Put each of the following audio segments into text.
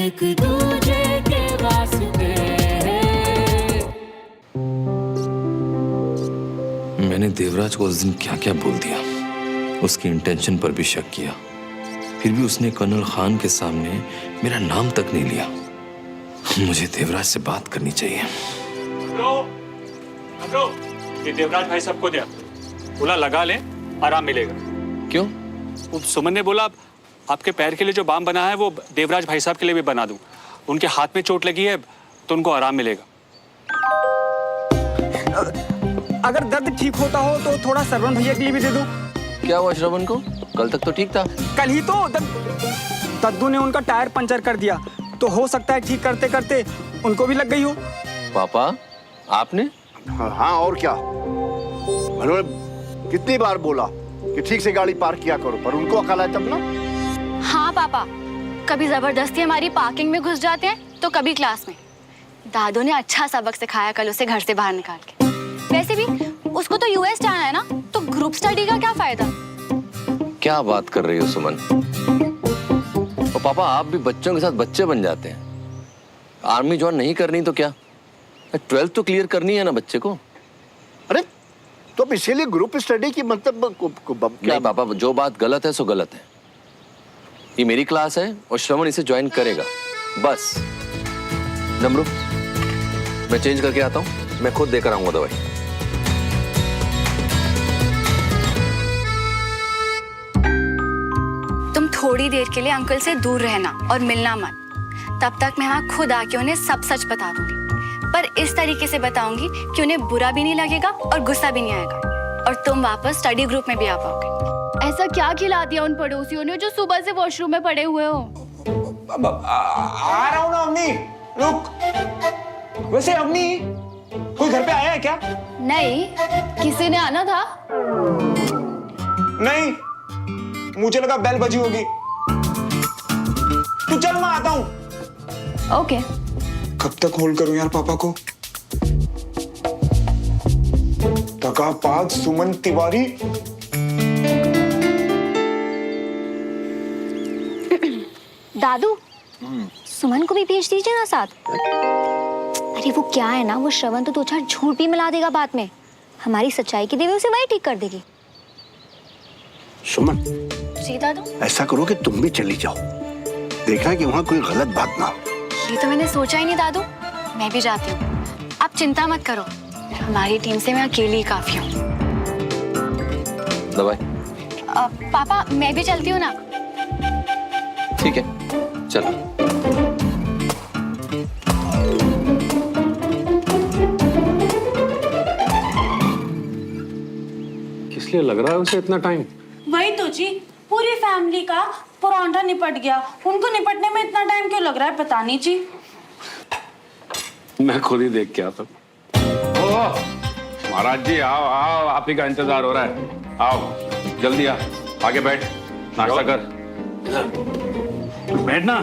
एक दूजे के वास्ते। मैंने देवराज को उस दिन क्या क्या बोल दिया, उसकी इंटेंशन पर भी शक किया, फिर भी उसने कर्नल खान के सामने मेरा नाम तक नहीं लिया। मुझे देवराज से बात करनी चाहिए। ये देवराज भाई सबको दिया, बोला लगा ले, आराम मिलेगा। क्यों? वो सुमन ने बोला आपके पैर के लिए जो बाम बना है वो देवराज भाई साहब के लिए भी बना दूं। उनके हाथ में चोट लगी है तो उनको आराम मिलेगा। अगर दर्द ठीक होता हो तो थोड़ा श्रवण भैया के लिए भी दे दो। क्या हुआ श्रवण को? कल तक तो ठीक था। कल ही तो दद्दू ने उनका टायर पंचर कर दिया, तो हो सकता है ठीक करते करते उनको भी लग गई हो। पापा आपने? हाँ और क्या, उन्होंने कितनी बार बोला कि ठीक से गाड़ी पार्क किया करो, पर उनको अकल है तब ना। हाँ पापा, कभी जबरदस्ती हमारी पार्किंग में घुस जाते हैं तो कभी क्लास में। दादू ने अच्छा सबक सिखाया कल उसे घर से बाहर निकाल के। वैसे भी उसको तो यूएस जाना है ना, तो ग्रुप स्टडी का क्या फायदा। क्या बात कर रही हो सुमन? और पापा आप भी बच्चों के साथ बच्चे बन जाते हैं। आर्मी ज्वाइन नहीं करनी तो क्या, 12th तो क्लियर करनी है ना बच्चे को। अरे तो अब इसीलिए ग्रुप स्टडी की मतलब नहीं पापा, जो बात गलत है सो गलत है। ये मेरी क्लास है और श्रवण इसे ज्वाइन करेगा, बस। डमरू मैं चेंज करके आता हूँ, मैं खुद देकर आऊंगा दवाई। तुम थोड़ी देर के लिए अंकल से दूर रहना और मिलना मत। तब तक मैं वहाँ खुद आके उन्हें सब सच बता दूंगी, पर इस तरीके से बताऊंगी कि उन्हें बुरा भी नहीं लगेगा और गुस्सा भी नहीं आएगा, और तुम वापस स्टडी ग्रुप में भी आ पाओगे। ऐसा क्या खिला दिया उन पड़ोसियों ने जो सुबह से वॉशरूम में पड़े हुए हो? आ रहा हूँ ना अम्मी, रुक। वैसे अम्मी कोई घर पे आया है क्या? नहीं, किसी ने आना था? नहीं, मुझे लगा बेल बजी होगी। तू चल, मैं आता हूँ। ओके। कब तक होल्ड करूं यार पापा को? दगाबाज सुमन तिवारी। दादू, सुमन को भी भेज दीजिए ना साथ। अरे वो क्या है ना, वो श्रवण तो 2-4 झूठ भी मिला देगा बाद में। हमारी सच्चाई की देवी उसे वही ठीक कर देगी। सुमन जी दादू। ऐसा करो कि तुम भी चली जाओ, देखना कि वहाँ कोई गलत बात ना। ये तो मैंने सोचा ही नहीं दादू, मैं भी जाती हूँ। आप चिंता मत करो, हमारी टीम से मैं अकेली ही काफी हूँ। दवाई? पापा मैं भी चलती हूँ ना। ठीक है चलो। किस लिए लग रहा है उसे इतना टाइम? वही तो जी, पूरी फैमिली का परांठा निपट गया, उनको निपटने में इतना टाइम क्यों लग रहा है पता नहीं जी। मैं खुद ही देख के आता हूँ। महाराज जी आओ आओ, आप ही का इंतजार हो रहा है। आओ जल्दी आ, आगे बैठ, नाश्ता कर। बैठना।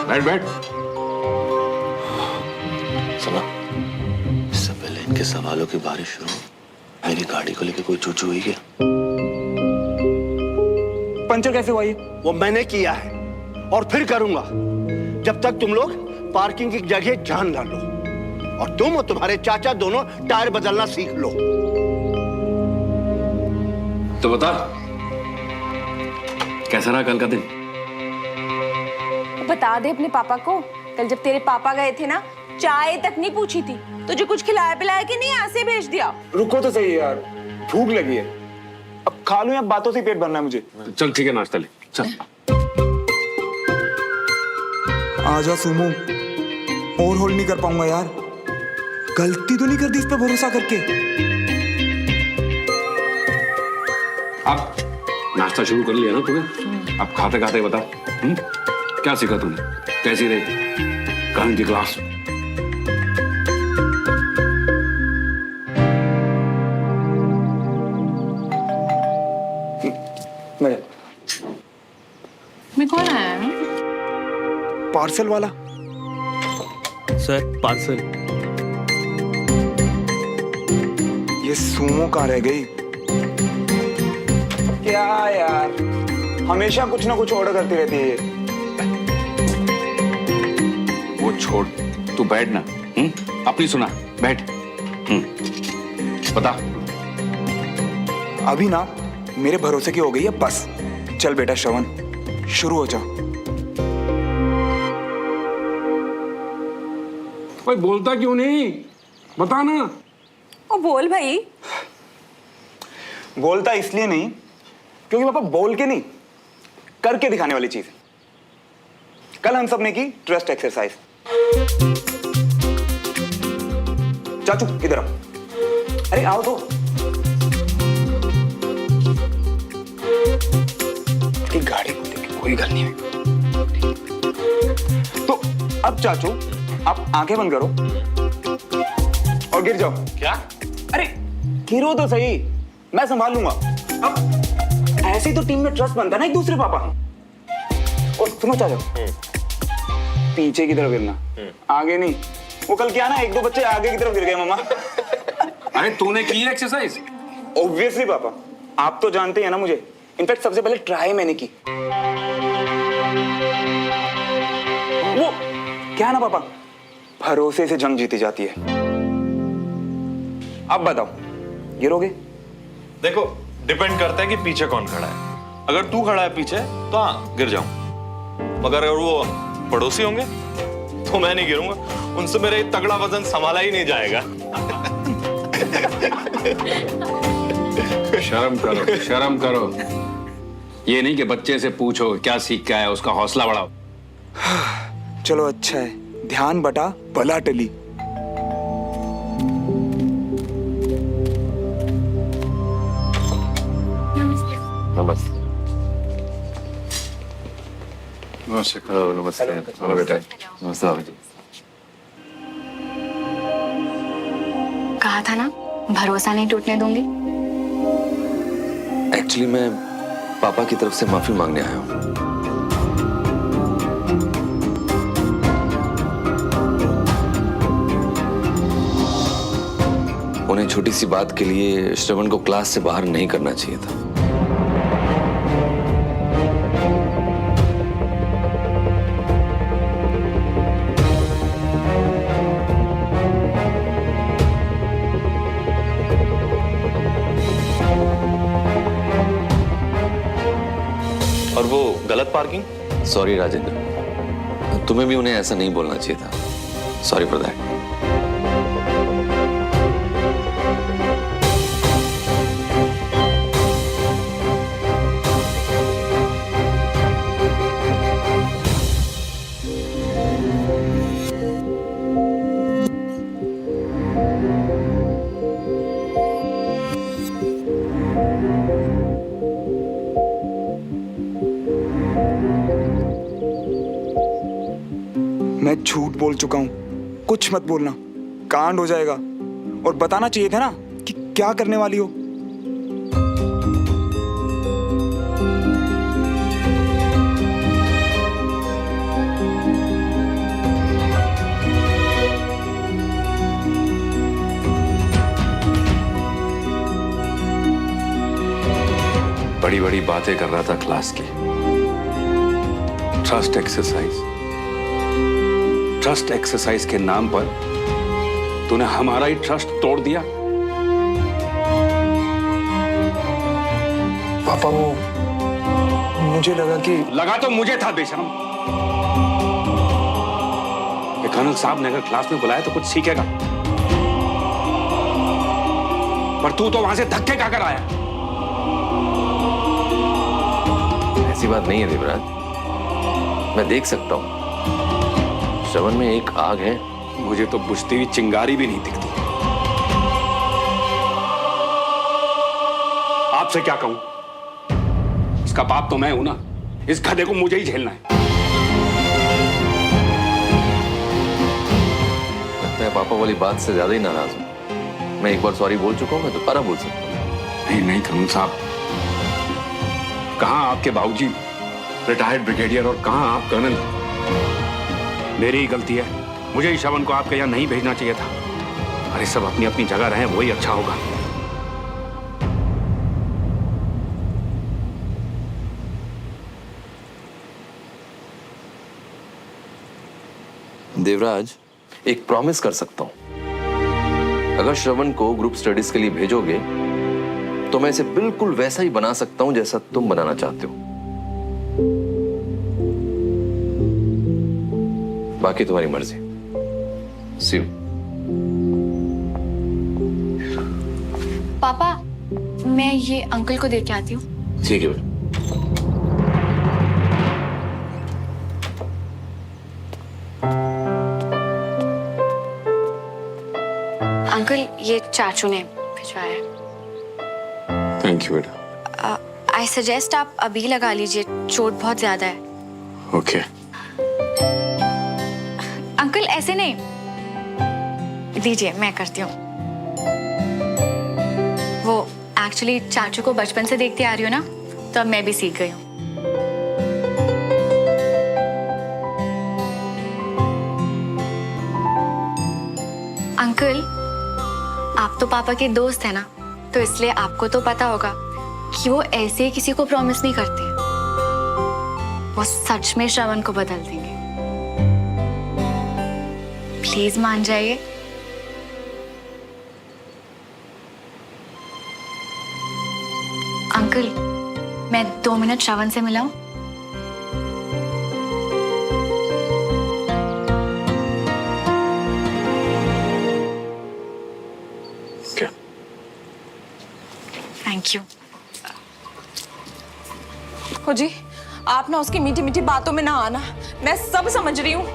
बैठ बैठ। सुना, इससे पहले इनके सवालों की बारिश शुरू हो, मेरी गाड़ी को लेकर कोई चूचू हुई क्या? पंचर कैसे हुआ ये? वो मैंने किया है और फिर करूंगा, जब तक तुम लोग पार्किंग की जगह जान ना लो, और तुम और तुम्हारे चाचा दोनों टायर बदलना सीख लो। तो बता कैसा रहा कल का दिन? बता दे अपने पापा को, कल जब तेरे पापा गए थे ना, चाय तक नहीं पूछी थी, तुझे कुछ खिलाया पिलाया कि नहीं, ऐसे भेज दिया। रुको तो सही यार, भूख लगी है, अब खा लूं या बातों से पेट भरना है मुझे। चल ठीक है, नाश्ता ले चल। आजा सुमो, और होल्ड नहीं कर पाऊंगा यार। गलती तो नहीं कर दी इस पे भरोसा करके? अब नाश्ता शुरू कर लिया ना तूने, अब खाते खाते बता क्या सीखा तूने, कैसी रही कल की क्लास? मैं कौन आया है? पार्सल वाला। Sir parcel. ये सुमो कहाँ रह गई? क्या यार, हमेशा कुछ ना कुछ ऑर्डर करती रहती है। वो छोड़, तू बैठ ना। अपनी सुना, बैठ। बता। अभी ना मेरे भरोसे की हो गई है बस। चल बेटा श्रवण, शुरू हो जा। भाई बोलता क्यों नहीं, बता ना। ओ बोल भाई। बोलता इसलिए नहीं क्योंकि पापा बोल के नहीं, करके दिखाने वाली चीज है। कल हम सब ने की ट्रस्ट एक्सरसाइज। चाचू इधर आओ। अरे आओ तो। कि गाड़ी को देख कोई गल नहीं है। तो अब चाचू आप आंखें बंद करो और गिर जाओ। क्या? अरे गिरो तो सही, मैं संभाल लूंगा। अब ऐसे ही तो टीम में ट्रस्ट बनता है ना एक दूसरे पापा। और सुनो चाचा, पीछे की तरफ गिरना, आगे नहीं। वो कल क्या ना, एक दो बच्चे आगे की तरफ गिर गए मामा। अरे तूने की एक्सरसाइज? ऑब्वियसली पापा, आप तो जानते हैं ना मुझे। इनफैक्ट सबसे पहले ट्राई मैंने की। वो क्या ना पापा, भरोसे से जंग जीती जाती है। अब बताओ, गिरोगे? देखो डिपेंड करता है कि पीछे कौन खड़ा है। अगर तू खड़ा है पीछे तो हाँ गिर जाऊं, मगर अगर वो पड़ोसी होंगे तो मैं नहीं गिरूंगा। उनसे मेरा तगड़ा वजन संभाला ही नहीं जाएगा। शर्म करो, शर्म करो। ये नहीं कि बच्चे से पूछो क्या सीख के आया, उसका हौसला बढ़ाओ। चलो अच्छा है, ध्यान बटा भला टली। नमस्ते। नमस्ते। नमस्ते। हेलो बेटा। नमस्ते बाबू जी। कहा था ना, भरोसा नहीं टूटने दूंगी। एक्चुअली मैं पापा की तरफ से माफी मांगने आया हूँ। उन्हें छोटी सी बात के लिए श्रवण को क्लास से बाहर नहीं करना चाहिए था। और वो गलत पार्किंग? सॉरी राजेंद्र, तुम्हें भी उन्हें ऐसा नहीं बोलना चाहिए था। Sorry for that. मैं झूठ बोल चुका हूं, कुछ मत बोलना, कांड हो जाएगा। और बताना चाहिए था ना कि क्या करने वाली हो। बड़ी बड़ी बातें कर रहा था क्लास की। ट्रस्ट एक्सरसाइज, ट्रस्ट एक्सरसाइज के नाम पर तूने हमारा ही ट्रस्ट तोड़ दिया। पापा वो मुझे लगा कि लगा तो मुझे था बेशरम। ये कर्नल साहब ने अगर क्लास में बुलाया तो कुछ सीखेगा, पर तू तो वहां से धक्के खाकर आया। ऐसी बात नहीं है देवराज, मैं देख सकता हूं श्रवण में एक आग है। मुझे तो बुझती हुई चिंगारी भी नहीं दिखती। आपसे क्या कहूं, इसका बाप तो मैं हूं ना, इस गधे को मुझे ही झेलना है। लगता है पापा वाली बात से ज्यादा ही नाराज हूं। मैं एक बार सॉरी बोल चुका हूं, मैं दोबारा बोल सकता हूं। नहीं नहीं कर्नल साहब, कहां आपके बाबूजी रिटायर्ड ब्रिगेडियर और कहां आप कर्नल। मेरी ही गलती है, मुझे ही श्रवण को आपके यहाँ नहीं भेजना चाहिए था। अरे सब अपनी अपनी जगह रहें, वही अच्छा होगा। देवराज, एक प्रॉमिस कर सकता हूं। अगर श्रवण को ग्रुप स्टडीज के लिए भेजोगे तो मैं इसे बिल्कुल वैसा ही बना सकता हूं जैसा तुम बनाना चाहते हो। बाकी तुम्हारी मर्जी। सी यू। पापा, मैं ये अंकल को दे के आती हूँ। ठीक है बेटा। अंकल, ये चाचू ने भिजवाया है। थैंक यू बेटा। आई सजेस्ट आप अभी लगा लीजिए, चोट बहुत ज्यादा है। ओके। अंकल ऐसे नहीं, दीजिए मैं करती हूँ। वो एक्चुअली चाचू को बचपन से देखती आ रही हूँ ना, तो अब मैं भी सीख गई हूँ। अंकल, आप तो पापा के दोस्त हैं ना, तो इसलिए आपको तो पता होगा कि वो ऐसे ही किसी को प्रॉमिस नहीं करते। वो सच में श्रवण को बदल देंगे। प्लीज मान जाइए। अंकल, मैं 2 मिनट श्रवण से मिलाऊं? क्या? Thank you. हो जी, आप ना उसकी मीठी मीठी बातों में ना आना, मैं सब समझ रही हूँ।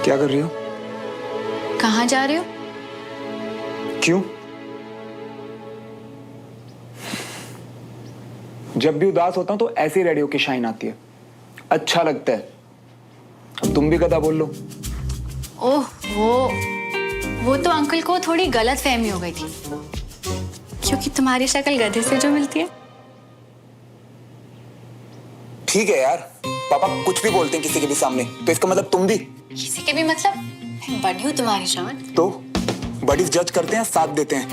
क्या कर रही हो? कहाँ जा रहे हो? क्यों? जब भी उदास होता हूं तो ऐसे ही रेडियो की शाइन आती है, अच्छा लगता है। अब तुम भी गधा बोल लो। ओह, वो तो अंकल को थोड़ी गलत फहमी हो गई थी, क्योंकि तुम्हारी शक्ल गधे से जो मिलती है। ठीक है यार, पापा कुछ भी बोलते हैं किसी के भी सामने, तो इसका मतलब तुम भी? किसी के भी मतलब? मैं बड़ी हूँ तुम्हारी श्रवण। तो बडीज जज करते हैं, साथ देते हैं,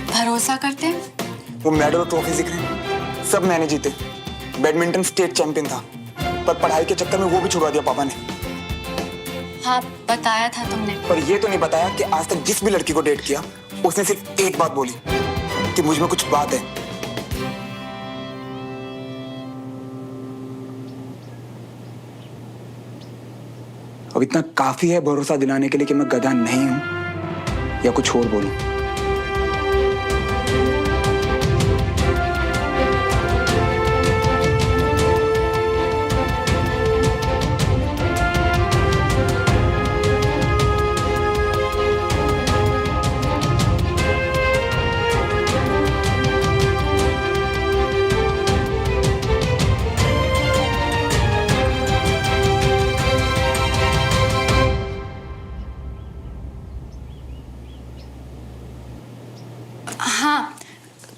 भरोसा करते हैं। वो मेडल और ट्रॉफी जीत रहे हैं, सब मैंने जीते। बैडमिंटन स्टेट चैंपियन था, पर पढ़ाई के चक्कर में वो भी छुड़वा दिया पापा ने। हाँ, बताया था तुमने। पर ये तो नहीं बताया कि आज तक जिस भी लड़की को डेट किया, उसने सिर्फ एक बात बोली कि मुझ में कुछ बात है। अब इतना काफी है भरोसा दिलाने के लिए कि मैं गधा नहीं हूं या कुछ और बोलूं। हाँ,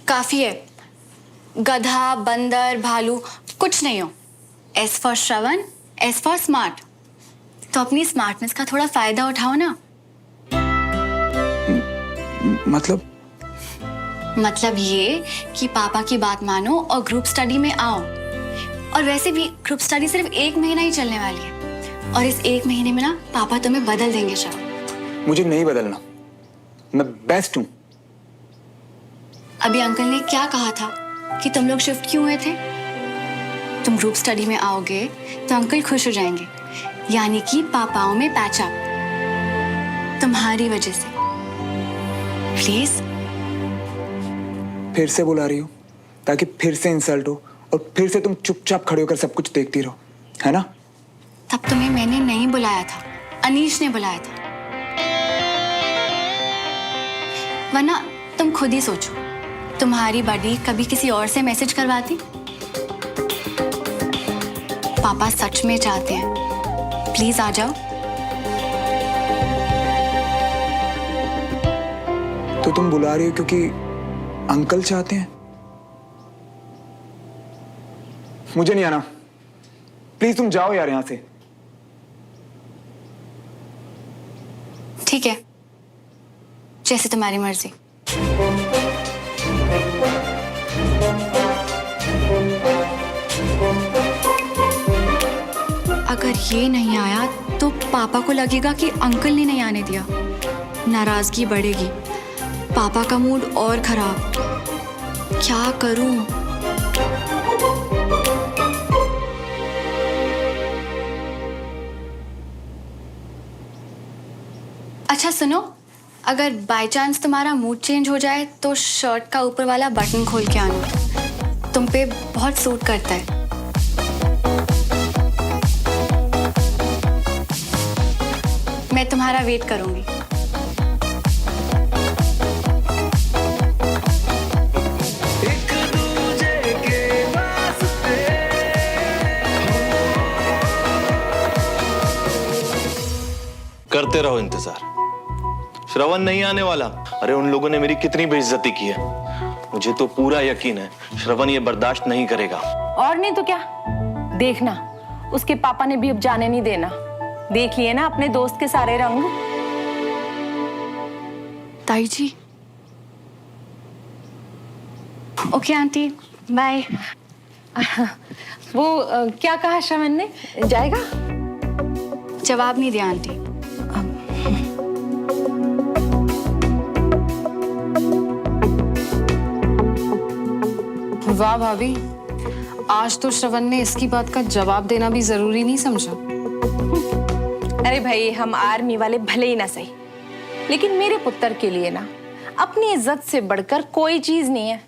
काफी है। गधा, बंदर, भालू कुछ नहीं हो। S for Shravan, S for smart. तो अपनी स्मार्टनेस का थोड़ा फायदा उठाओ ना। मतलब ये कि पापा की बात मानो और ग्रुप स्टडी में आओ। और वैसे भी ग्रुप स्टडी सिर्फ 1 महीना ही चलने वाली है, और इस 1 महीने में ना पापा तुम्हें बदल देंगे श्रवण। मुझे नहीं बदलना, मैं बेस्ट हूं। अभी अंकल ने क्या कहा था कि तुम लोग शिफ्ट क्यों हुए थे? तुम ग्रुप स्टडी में आओगे तो अंकल खुश हो जाएंगे, यानी कि पापाओं में पैचअप तुम्हारी वजह से। प्लीज। फिर से बुला रही हो ताकि फिर से इंसल्ट हो और फिर से तुम चुपचाप खड़े होकर सब कुछ देखती रहो, है ना? तब तुम्हें मैंने नहीं बुलाया था, अनीश ने बुलाया था। वरना तुम खुद ही सोचो, तुम्हारी बड़ी कभी किसी और से मैसेज करवाती? पापा सच में चाहते हैं, प्लीज आ जाओ। तो तुम बुला रही हो क्योंकि अंकल चाहते हैं? मुझे नहीं आना, प्लीज तुम जाओ यार यहां से। ठीक है, जैसे तुम्हारी मर्जी। अगर ये नहीं आया तो पापा को लगेगा कि अंकल ने नहीं आने दिया, नाराजगी बढ़ेगी, पापा का मूड और खराब। क्या करूं? अच्छा सुनो, अगर बाय चांस तुम्हारा मूड चेंज हो जाए तो शर्ट का ऊपर वाला बटन खोल के आना, तुम पे बहुत सूट करता है। मैं तुम्हारा वेट करूंगी। करते रहो इंतजार। श्रवण नहीं आने वाला। अरे उन लोगों ने मेरी कितनी बेइज्जती की है, मुझे तो पूरा यकीन है श्रवण ये बर्दाश्त नहीं करेगा। और नहीं तो क्या, देखना उसके पापा ने भी अब जाने नहीं देना। देख लिए ना अपने दोस्त के सारे रंग। ताई जी। Okay aunty, bye. वो क्या कहा श्रवण ने, जाएगा? जवाब नहीं दिया आंटी। वाह भाभी, आज तो श्रवण ने इसकी बात का जवाब देना भी जरूरी नहीं समझा। अरे भाई, हम आर्मी वाले भले ही ना सही, लेकिन मेरे पुत्र के लिए ना अपनी इज्जत से बढ़कर कोई चीज नहीं है।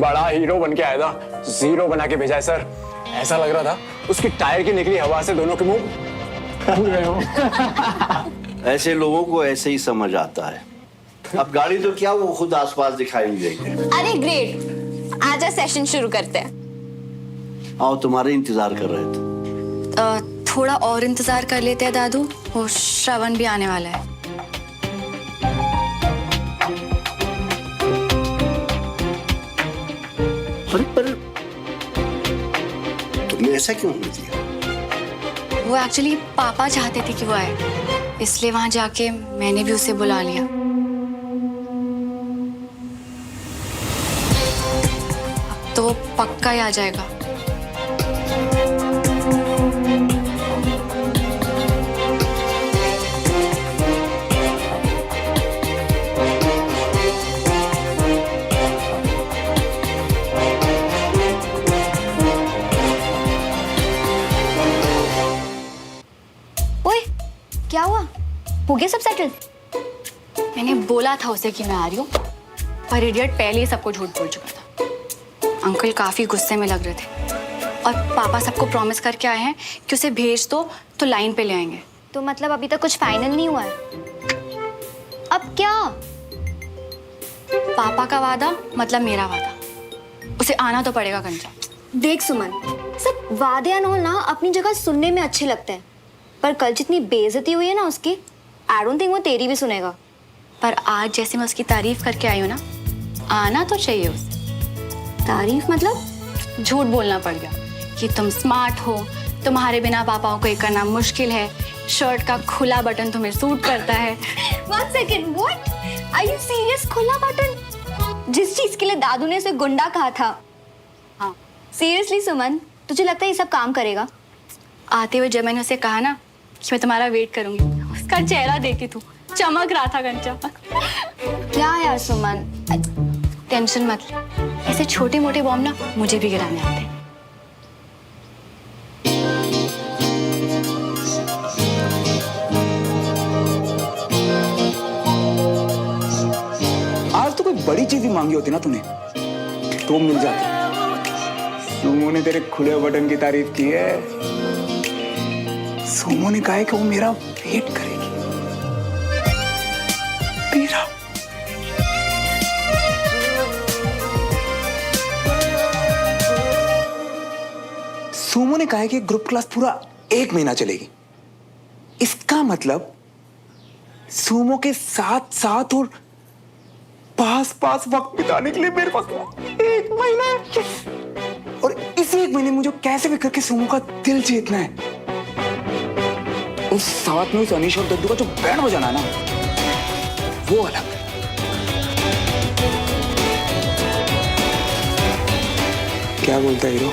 बड़ा हीरो बन के आया था, जीरो बना के भेजा है सर। ऐसा लग रहा था उसकी टायर की निकली हवा से दोनों के मुंह फूल गए हो। ऐसे लोगों को ऐसे ही समझ आता है। अब गाड़ी तो क्या, वो खुद आसपास दिखाई नहीं देगी। अरे ग्रेट, आजा सेशन शुरू करते हैं। आओ, तुम्हारे इंतजार कर रहे थे। थोड़ा और इंतजार कर लेते हैं दादू, वो श्रवण भी आने वाला है। पर तुमने ऐसा क्यों होने दिया? वो एक्चुअली पापा चाहते थे कि वो आए, इसलिए वहां जाके मैंने भी उसे बुला लिया। अब तो वो पक्का ही आ जाएगा। क्या हुआ? हो गया सब सेटल? मैंने बोला था उसे कि मैं आ रही हूँ, पर इडियट पहले ही सबको झूठ बोल चुका था। अंकल काफी गुस्से में लग रहे थे और पापा सबको प्रॉमिस करके आए हैं कि उसे भेज दो तो लाइन पे ले आएंगे। तो मतलब अभी तक कुछ फाइनल नहीं हुआ है? अब क्या? पापा का वादा मतलब मेरा वादा, उसे आना तो पड़ेगा कंचा। देख सुमन, सब वादे अनहोल ना अपनी जगह सुनने में अच्छे लगते हैं, पर कल जितनी बेइज्जती हुई है ना उसकी, आई डोंट थिंक वो तेरी भी सुनेगा। पर आज जैसे मैं उसकी तारीफ करके आई हूँ ना, आना तो चाहिए उसे। तारीफ मतलब? झूठ बोलना पड़ गया कि तुम स्मार्ट हो, तुम्हारे बिना पापाओं को एक करना मुश्किल है, शर्ट का खुला बटन तुम्हें सूट करता है। One second, what? Are you serious? खुला बटन? जिस चीज के लिए दादू ने उसे गुंडा कहा था। हाँ। सीरियसली सुमन, तुझे लगता है ये सब काम करेगा? आते हुए जब मैंने उसे कहा ना कि मैं तुम्हारा वेट करूंगी, उसका चेहरा देखी तू, चमक रहा था कंचा। क्या यार सुमन, टेंशन मत ले, ऐसे छोटे मोटे बॉम्ब ना मुझे भी गिराने आते हैं। आज तो कोई बड़ी चीज ही मांगी होती ना तूने तो मिल जाती। सुमो ने तेरे खुले बटन की तारीफ की है। सुमो ने कहा है कि वो मेरा वेट करेगी। मेरा सुमो ने कहा है कि ग्रुप क्लास पूरा 1 महीना चलेगी। इसका मतलब सुमो के साथ साथ और पास पास वक्त बिताने के लिए मेरे पास 1 महीना है। और इसी 1 महीने मुझे कैसे भी करके सुमो का दिल जीतना है। उस साथ में उस अनीश और दद्दू का जो बैंड बजाना है ना, वो अलग। क्या बोलता है हीरो?